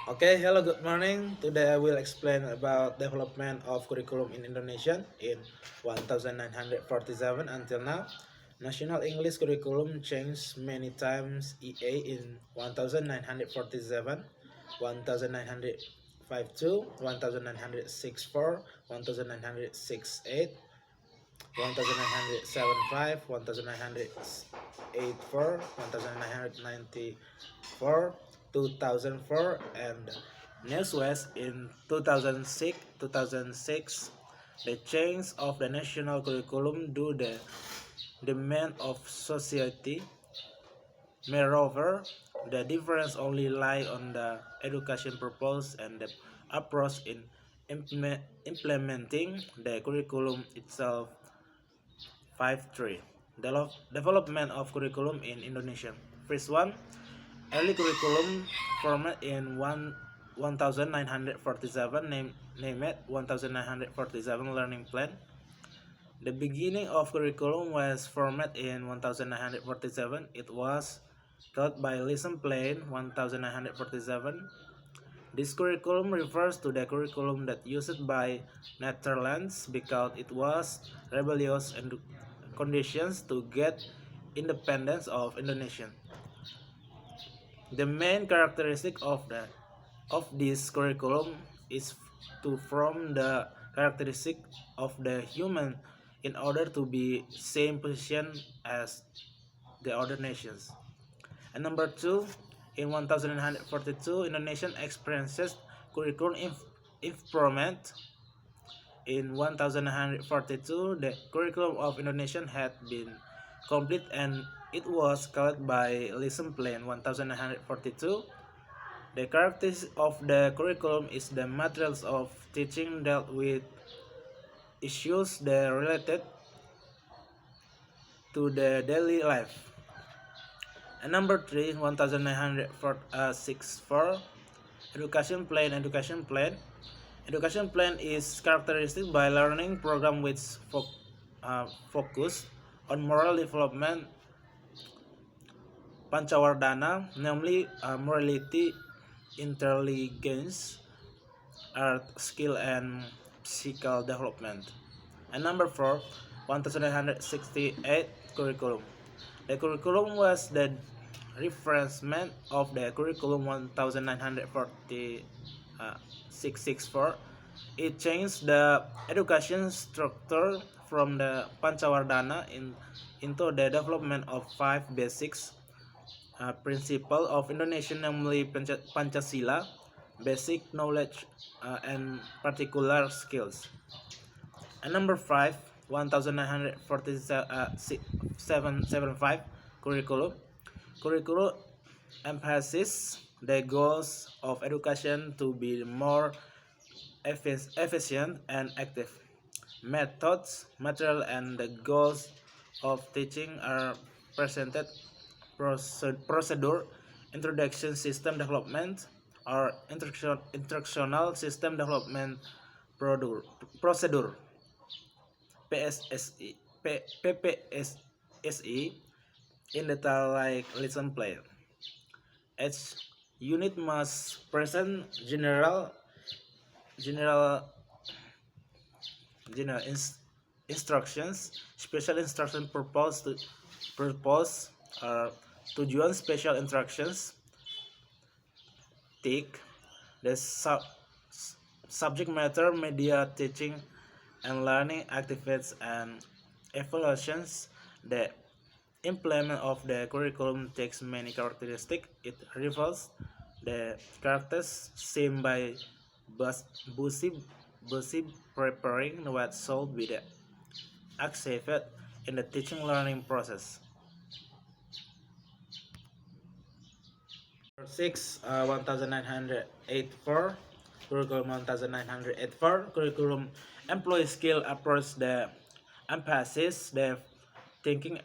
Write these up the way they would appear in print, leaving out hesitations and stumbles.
Okay, hello, good morning. Today I will explain about development of curriculum in Indonesian in 1947 until now. National English curriculum changed many times EA in 1947, 1952, 1964, 1968, 1975, 1984, 1994, 2004, and Newswest in 2006. The change of the national curriculum due the demand of society. Moreover, the difference only lie on the education purpose and the approach in implementing the curriculum itself. 5.3 Development of curriculum in Indonesia. First one, early curriculum format in 1947, named 1947 Learning Plan. The beginning of curriculum was format in 1947. It was taught by lesson plan 1947. This curriculum refers to the curriculum that used by Netherlands because it was rebellious and conditions to get independence of Indonesia. The main characteristic of this curriculum is to form the characteristic of the human in order to be same position as the other nations. And number two, in 1942, Indonesian experiences curriculum improvement. In 1942, the curriculum of Indonesian had been complete and it was called by lesson plan 1942. The characteristics of the curriculum is the materials of teaching dealt with issues that related to the daily life. And number three, 1964, education plan. Education plan is characteristic by learning program which focus on moral development, pancawardana, namely morality, intelligence, art, skill, and physical development. And number four, 1968 curriculum. The curriculum was the refreshment of the curriculum 1964. It changed the education structure from the Pancawardana into the development of five basics principles of Indonesian, namely Pancasila, basic knowledge, and particular skills. And number five, 1947 curriculum. Curriculum emphasizes the goals of education to be more efficient and active. Methods, material, and the goals of teaching are presented. Procedure, introduction system development, or instructional system development procedure. PSSE, PPSSE in detail like lesson plan. Each unit must present general instructions, special instruction purpose tujuan special instructions, take the subject matter, media, teaching and learning activities and evaluations. The implement of the curriculum takes many characteristics. It reveals the characters seen by Busi preparing what should be the accepted in the teaching learning process. 6, 1984, curriculum 1984, curriculum employee skill approach the emphasis the thinking,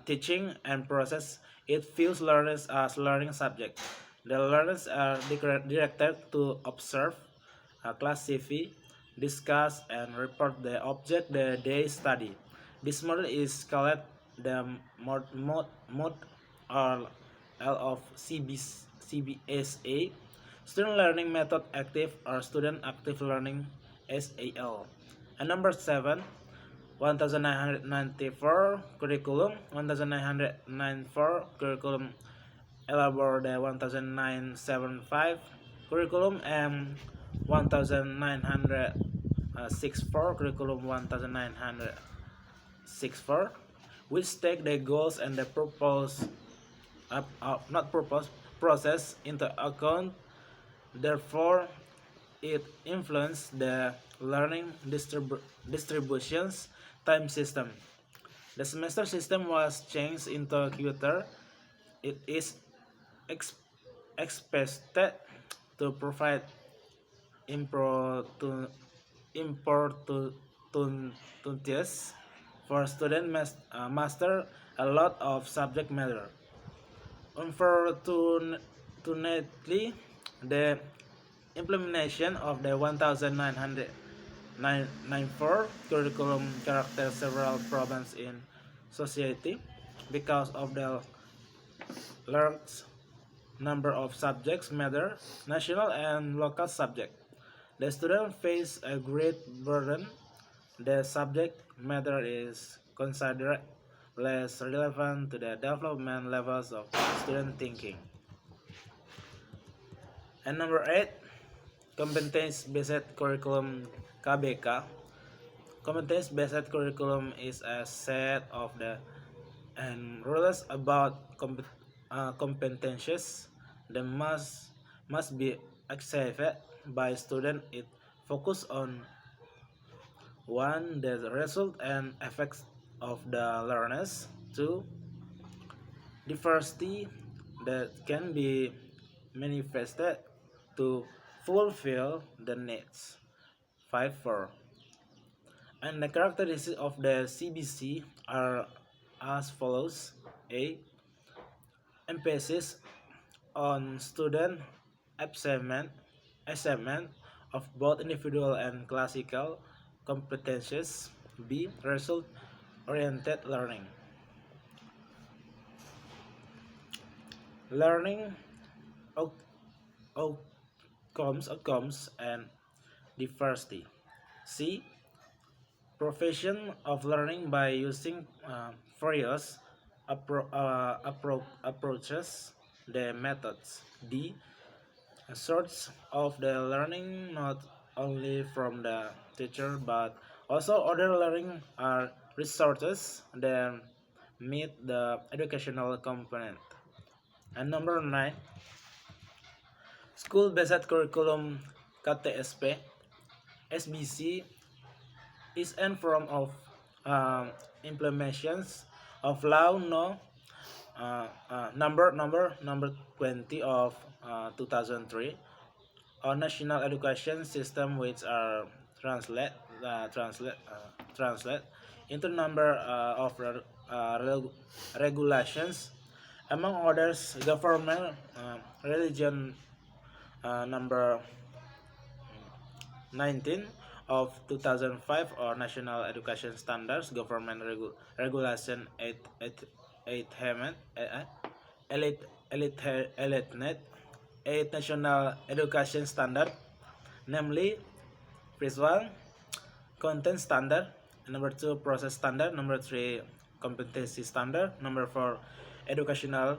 teaching and process. It views learners as learning subject. The learners are directed to observe, classify, discuss, and report the object that they study. This model is called the mode or L of CBSA. Student Learning Method Active or Student Active Learning SAL. And number 7, 1994 curriculum, 1994 curriculum elaborate 1975 curriculum, and 1964 curriculum 1964, which take the goals and the purpose not purpose process into account. Therefore, it influenced the learning distributions time system. The semester system was changed into quarter. It is expected to provide opportunities for students master a lot of subject matter. Unfortunately, the implementation of the 1994 curriculum characterized several problems in society because of the large number of subjects matter, national and local subject. The student face a great burden. The subject matter is considered less relevant to the development levels of student thinking. And number 8, competence-based curriculum KBK. Competence-based curriculum is a set of the and rules about competencies that must be achieved by student. It focus on one, the result and effects of the learners; two, diversity that can be manifested to fulfill the needs. 5.4. And the characteristics of the CBC are as follows. A. Emphasis on student achievement of both individual and classical competencies. B. Result-oriented learning. Learning outcomes and diversity. C. Profession of learning by using various approaches, the methods. D. A source of the learning not only from the teacher but also other learning are resources that meet the educational component. And number 9, school-based curriculum KTSP. SBC is a form of implementations of law no number 20 of 2003 on national education system, which are translate into number of regulations, among others government religion number 19 of 2005 or national education standards, government regulation 8 net 8 national education standard, namely first one, content standard; number 2, process standard; number 3, competency standard; number 4, educational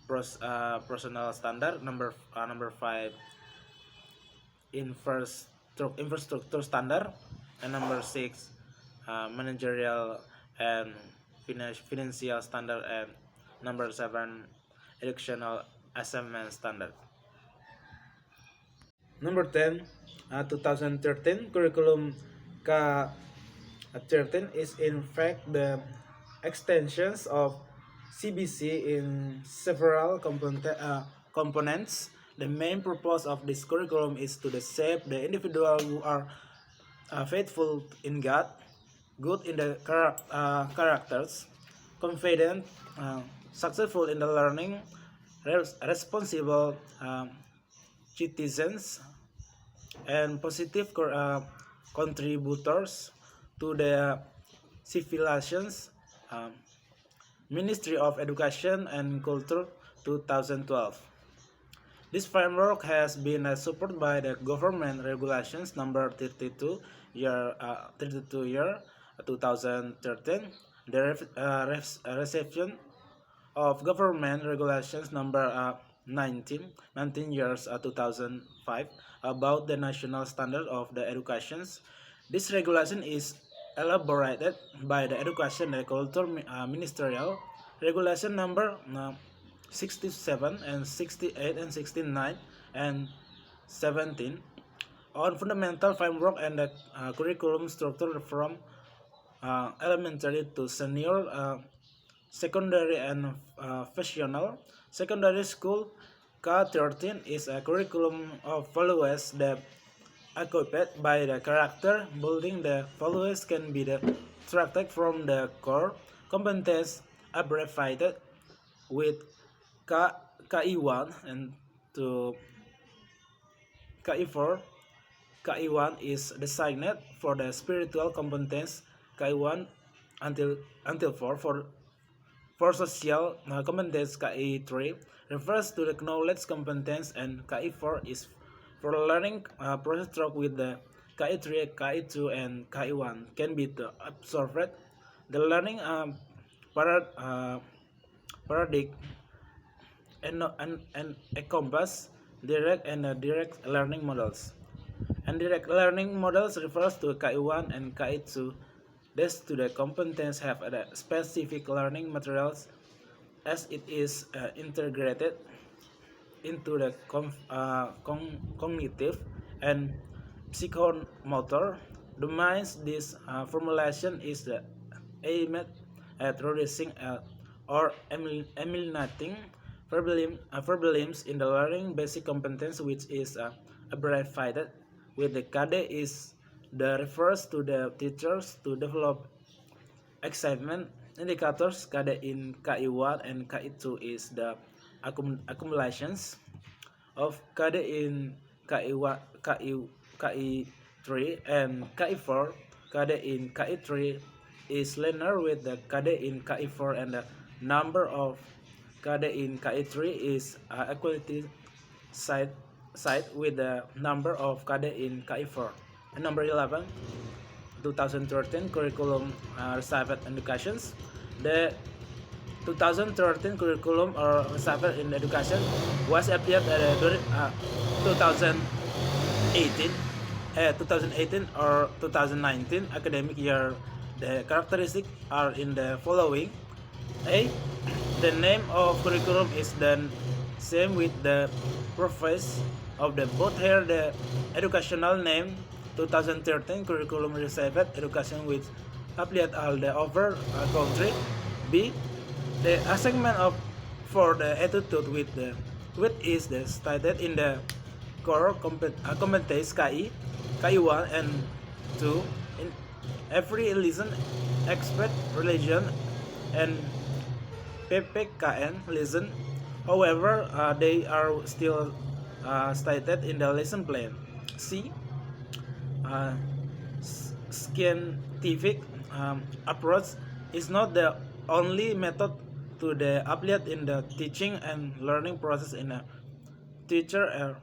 personal standard; number 5, infrastructure standard; and number 6, managerial and financial standard; and number 7, educational assessment standard. Number 10, 2013 curriculum K13 is in fact the extensions of CBC in several components. The main purpose of this curriculum is to shape the individual who are faithful in God, good in the characters, confident, successful in the learning, responsible citizens, and positive contributors to the civilizations. Ministry of Education and Culture 2012. This framework has been supported by the government regulations number 32 year 2013, the reception of government regulations number 19 years 2005 about the national standard of the educations. This regulation is elaborated by the Education and Culture Ministerial Regulation number 67 and 68 and 69 and 17 on fundamental framework and the curriculum structure from elementary to senior secondary and professional secondary school. K13 is a curriculum of values that occupied by the character building. The values can be extracted from the core competence abbreviated with K, KI1 and to KI4. KI1 is designated for the spiritual competence, KI1 until 4 for social competence. KI3 refers to the knowledge competence, and KI4 is for learning process stroke with the KI3, KI2, and KI1 can be absorbed. The learning paradigm and encompass direct and direct learning models. And direct learning models refers to KI1 and KI2. These to the competence have specific learning materials as it is integrated into the cognitive and psychomotor domains. This formulation is aimed at reducing or eliminating problems in the learning basic competence, which is abbreviated with the KD is the refers to the teachers to develop excitement indicators. KD in KI1 and KI2 is the accumulations of KD in KI1, KI3 and KI4. KD in KI3 is linear with the KD in KI4, and the number of KD in KI3 is equality side with the number of KD in KI4. And number 11, 2013 curriculum received educations. The 2013 curriculum or received in education was applied during 2018, 2018 or 2019 academic year. The characteristics are in the following. A. The name of curriculum is then same with the purpose of the both. Here the educational name 2013 curriculum received education which applied all the over country. B. The assignment of for the attitude with is the stated in the core competence KI1 and 2 in every religion expert religion and PPKN listen. However, they are still stated in the lesson plan. C. Scientific approach is not the only method to the applied in the teaching and learning process. In a teacher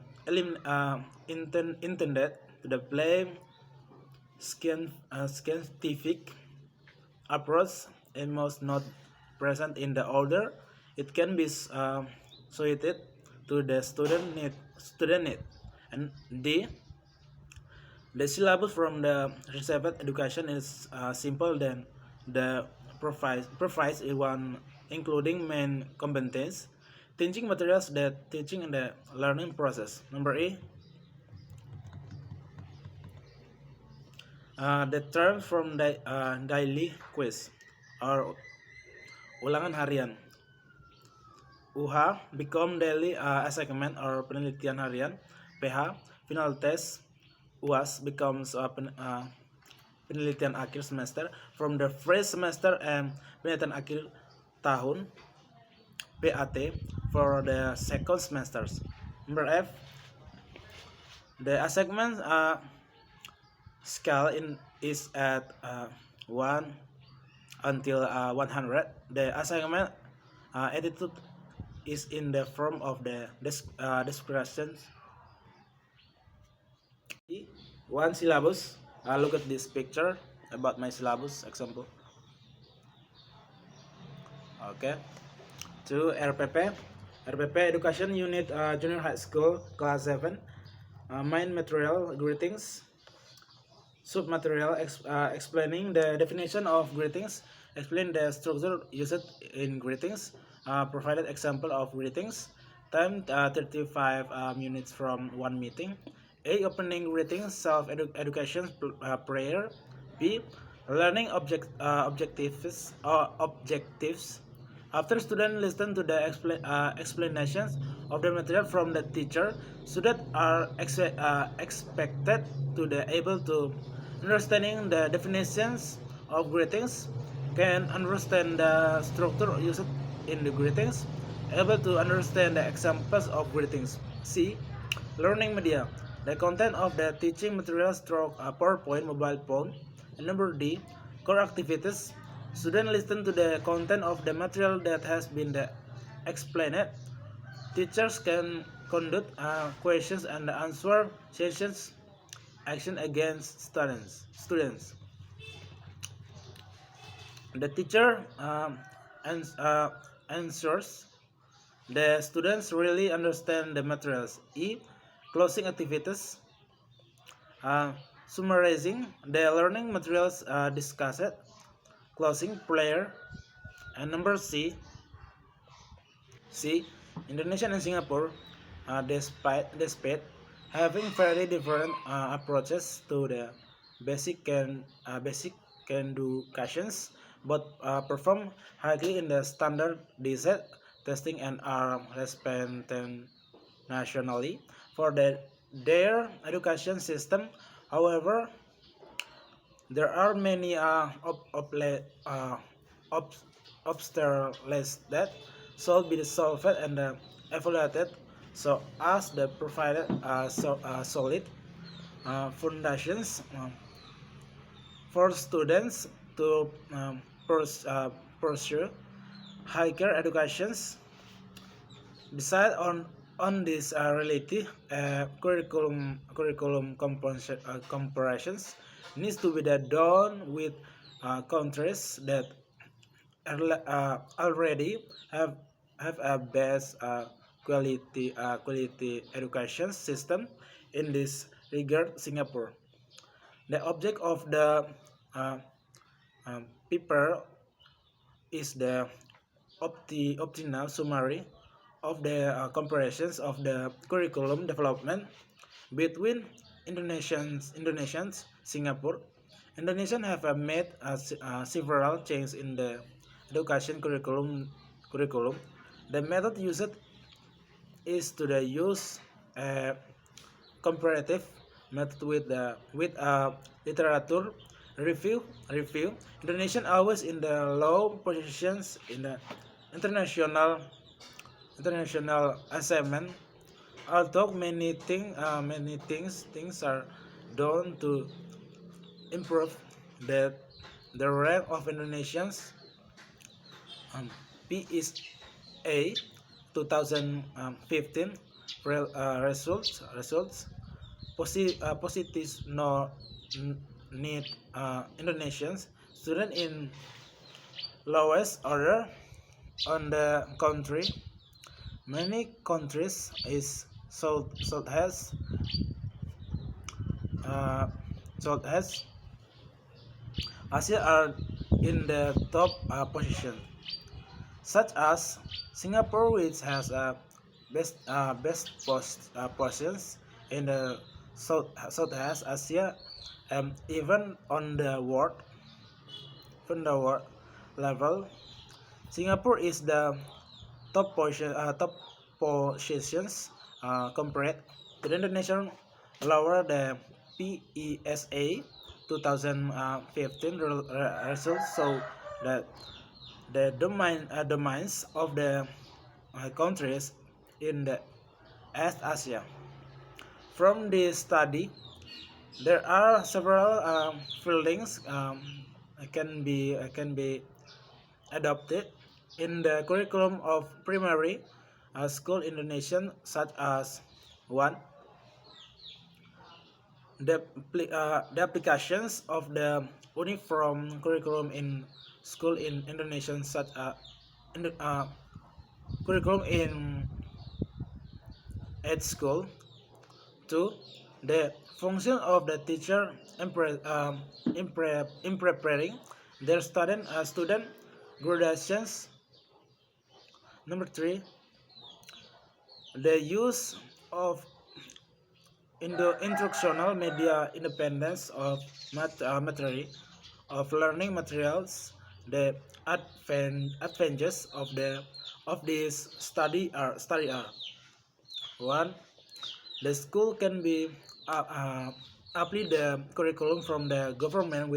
intended to the play scientific approach and must not present in the order it can be suited to the student need. And D. The syllabus from the received education is simple than the provides one including main competence teaching materials that teaching in the learning process. Number E. The terms from the daily quiz or ulangan harian. UH become daily assignment or penelitian harian. PH final test. UAS becomes penelitian akhir semester from the first semester and penelitian akhir tahun. PAT for the second semesters. Number F. The assignment scale is at 1 until 100. The assignment attitude is in the form of the descriptions. One syllabus. Look at this picture about my syllabus example. Okay. To RPP Education Unit Junior High School Class 7. Main material greetings. Submaterial explaining the definition of greetings, explain the structure used in greetings, provided example of greetings, time 35 minutes from one meeting. A. Opening greetings, self-education prayer. B. Learning objectives. After students listen to the explanations of the material from the teacher, students are expected to be able to understanding the definitions of greetings, can understand the structure used in the greetings, able to understand the examples of greetings. C. Learning media. The content of the teaching materials through PowerPoint, mobile phone. And number D. Core activities. Students listen to the content of the material that has been explained. Teachers can conduct questions and answer sessions. Action against students. The teacher answers. The students really understand the materials. E. Closing activities. Summarizing the learning materials discussed. Closing prayer. And number C. Indonesia and Singapore, despite having very different approaches to the basic can do questions, but perform highly in the standard DZ testing and are respected nationally for their education system. However, there are many obstacles that should be solved and evaluated so as the provided solid foundations for students to pursue higher educations. Decide on this reality, curriculum comparisons needs to be done with countries that already have a best quality education system. In this regard, Singapore. The object of the paper is the optional summary of the comparisons of the curriculum development between Indonesians, Singapore. Indonesians have made several changes in the education curriculum. The method used is to use a comparative method with a literature review. Indonesian always in the low positions in the international assignment. Although many things are done to improve the rank of Indonesians. P is A 2015 results. Positive no need Indonesians student in lowest order on the country. Many countries is South Asia are in the top position, such as Singapore, which has a best positions in the South Asia, even on the world level. Singapore is the top positions compared to the Indonesian lower the PESA 2015 results show that the domains of the countries in the East Asia. From this study, there are several fieldings can be adopted in the curriculum of primary school Indonesian, such as one, the applications of the uniform curriculum in school in Indonesian, such as curriculum in at school. Two, the function of the teacher in preparing their student graduations. Number three, the use of in the instructional media independence of material of learning materials. The advantages of this study are one, the school can be apply the curriculum from the government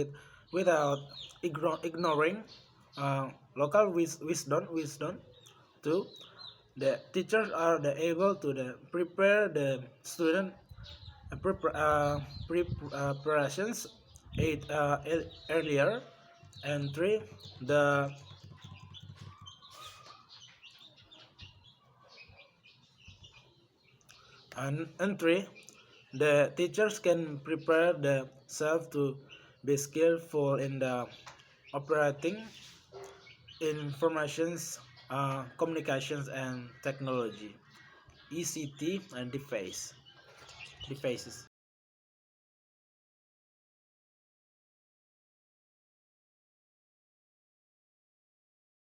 without ignoring local wisdom. Two, the teachers are able to prepare the student preparations earlier. And three, the and three, the teachers can prepare themselves to be skillful in the operating informations, communications, and technology, ECT, and devices.